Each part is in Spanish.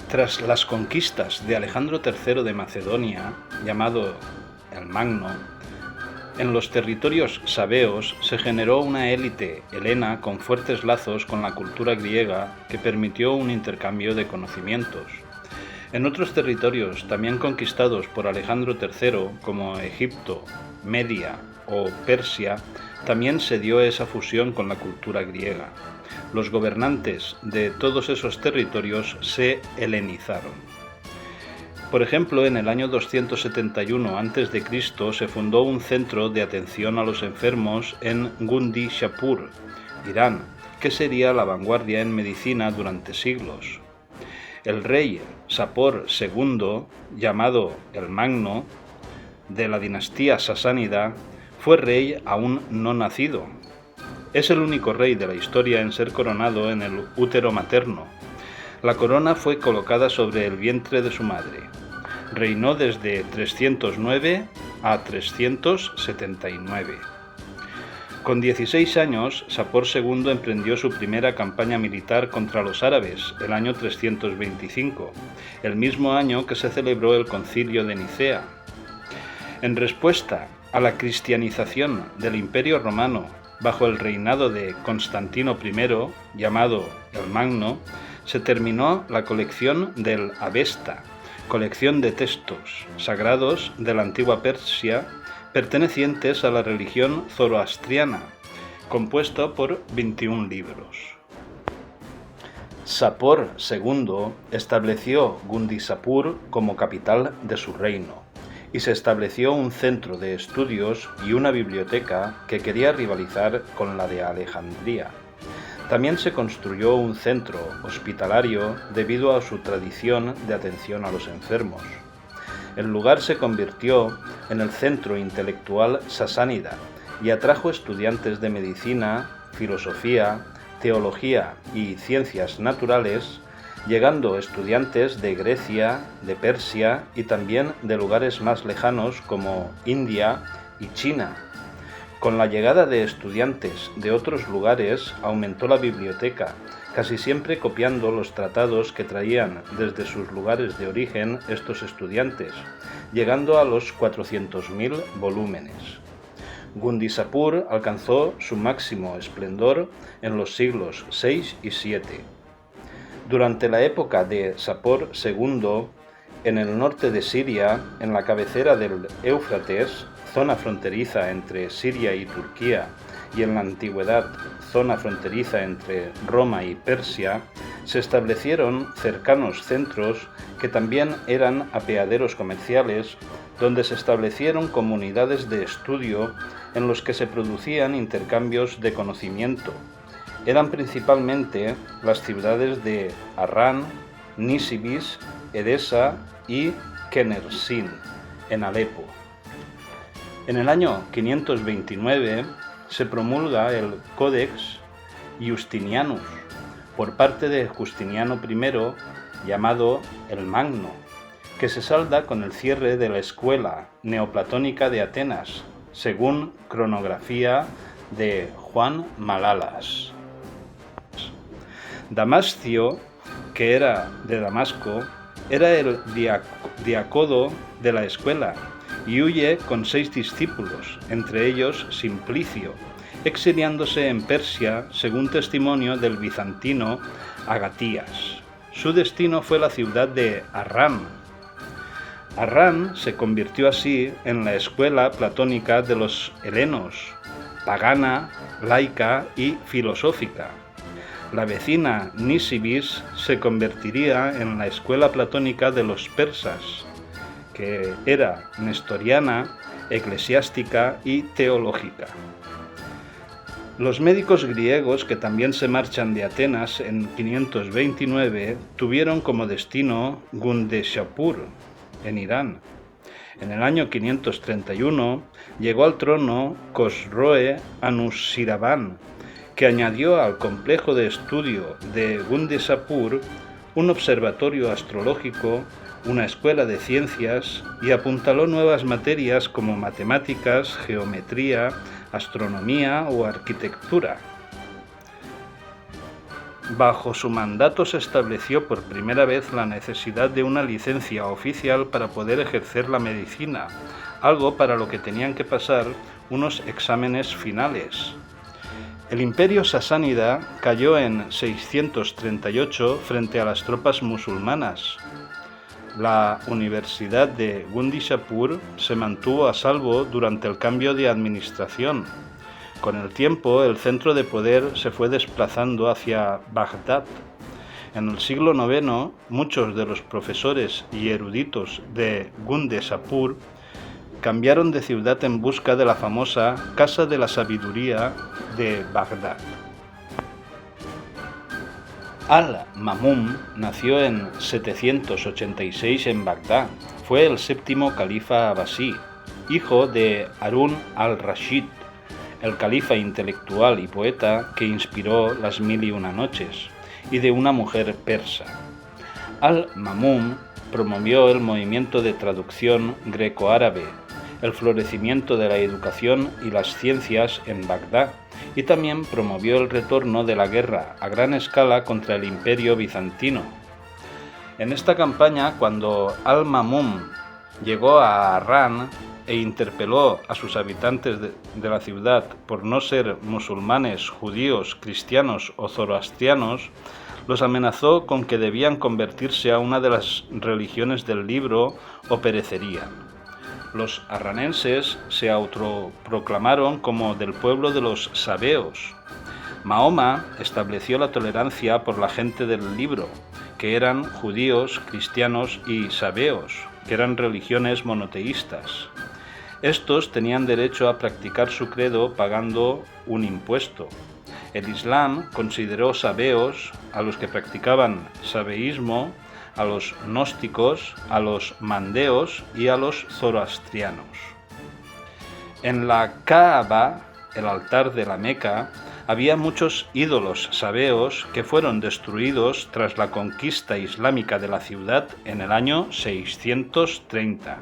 Tras las conquistas de Alejandro III de Macedonia, llamado el Magno, en los territorios sabeos se generó una élite helena con fuertes lazos con la cultura griega que permitió un intercambio de conocimientos. En otros territorios también conquistados por Alejandro III, como Egipto, Media o Persia, también se dio esa fusión con la cultura griega. Los gobernantes de todos esos territorios se helenizaron. Por ejemplo, en el año 271 a.C. se fundó un centro de atención a los enfermos en Gundishapur, Irán, que sería la vanguardia en medicina durante siglos. El rey Sapor II, llamado el Magno, de la dinastía sasánida, fue rey aún no nacido. Es el único rey de la historia en ser coronado en el útero materno. La corona fue colocada sobre el vientre de su madre. Reinó desde 309 a 379. Con 16 años, Sapor II emprendió su primera campaña militar contra los árabes, el año 325, el mismo año que se celebró el Concilio de Nicea. En respuesta a la cristianización del Imperio Romano bajo el reinado de Constantino I, llamado el Magno, se terminó la colección del Avesta, colección de textos sagrados de la antigua Persia pertenecientes a la religión zoroastriana, compuesto por 21 libros. Sapor II estableció Gundishapur como capital de su reino y se estableció un centro de estudios y una biblioteca que quería rivalizar con la de Alejandría. También se construyó un centro hospitalario debido a su tradición de atención a los enfermos. El lugar se convirtió en el centro intelectual sasánida y atrajo estudiantes de medicina, filosofía, teología y ciencias naturales, llegando estudiantes de Grecia, de Persia y también de lugares más lejanos como India y China. Con la llegada de estudiantes de otros lugares aumentó la biblioteca, casi siempre copiando los tratados que traían desde sus lugares de origen estos estudiantes, llegando a los 400.000 volúmenes. Gundishapur alcanzó su máximo esplendor en los siglos VI y VII. Durante la época de Sapor II, en el norte de Siria, en la cabecera del Éufrates, zona fronteriza entre Siria y Turquía, y en la antigüedad zona fronteriza entre Roma y Persia, se establecieron cercanos centros que también eran apeaderos comerciales, donde se establecieron comunidades de estudio en los que se producían intercambios de conocimiento. Eran principalmente las ciudades de Harrán, Nisibis, Edesa y Kenersin, en Alepo. En el año 529 se promulga el Codex Justinianus por parte de Justiniano I, llamado el Magno, que se salda con el cierre de la escuela neoplatónica de Atenas, según cronografía de Juan Malalas. Damascio, que era de Damasco, era el diácono de la escuela y huye con 6 discípulos, entre ellos Simplicio, exiliándose en Persia según testimonio del bizantino Agatías. Su destino fue la ciudad de Harrán. Harrán se convirtió así en la escuela platónica de los helenos, pagana, laica y filosófica. La vecina Nisibis se convertiría en la escuela platónica de los persas, que era nestoriana, eclesiástica y teológica. Los médicos griegos que también se marchan de Atenas en 529 tuvieron como destino Gundishapur, en Irán. En el año 531 llegó al trono Khosroe Anushirvan, que añadió al complejo de estudio de Gundishapur un observatorio astrológico, una escuela de ciencias y apuntaló nuevas materias como matemáticas, geometría, astronomía o arquitectura. Bajo su mandato se estableció por primera vez la necesidad de una licencia oficial para poder ejercer la medicina, algo para lo que tenían que pasar unos exámenes finales. El imperio sasánida cayó en 638 frente a las tropas musulmanas. La Universidad de Gundishapur se mantuvo a salvo durante el cambio de administración. Con el tiempo, el centro de poder se fue desplazando hacia Bagdad. En el siglo IX, muchos de los profesores y eruditos de Gundishapur cambiaron de ciudad en busca de la famosa Casa de la Sabiduría de Bagdad. Al-Ma'mún nació en 786 en Bagdad. Fue el séptimo califa abasí, hijo de Harún al-Rashid, el califa intelectual y poeta que inspiró las Mil y una noches, y de una mujer persa. Al-Ma'mún promovió el movimiento de traducción greco-árabe, el florecimiento de la educación y las ciencias en Bagdad, y también promovió el retorno de la guerra a gran escala contra el imperio bizantino. En esta campaña, cuando Al-Ma'mún llegó a Harrán e interpeló a sus habitantes de la ciudad por no ser musulmanes, judíos, cristianos o zoroastrianos, los amenazó con que debían convertirse a una de las religiones del libro o perecerían. Los harranenses se autoproclamaron como del pueblo de los sabeos. Mahoma estableció la tolerancia por la gente del libro, que eran judíos, cristianos y sabeos, que eran religiones monoteístas. Estos tenían derecho a practicar su credo pagando un impuesto. El Islam consideró sabeos a los que practicaban sabeísmo, a los gnósticos, a los mandeos y a los zoroastrianos. En la Kaaba, el altar de la Meca, había muchos ídolos sabeos que fueron destruidos tras la conquista islámica de la ciudad en el año 630.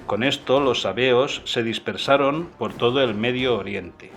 Con esto los sabeos se dispersaron por todo el Medio Oriente.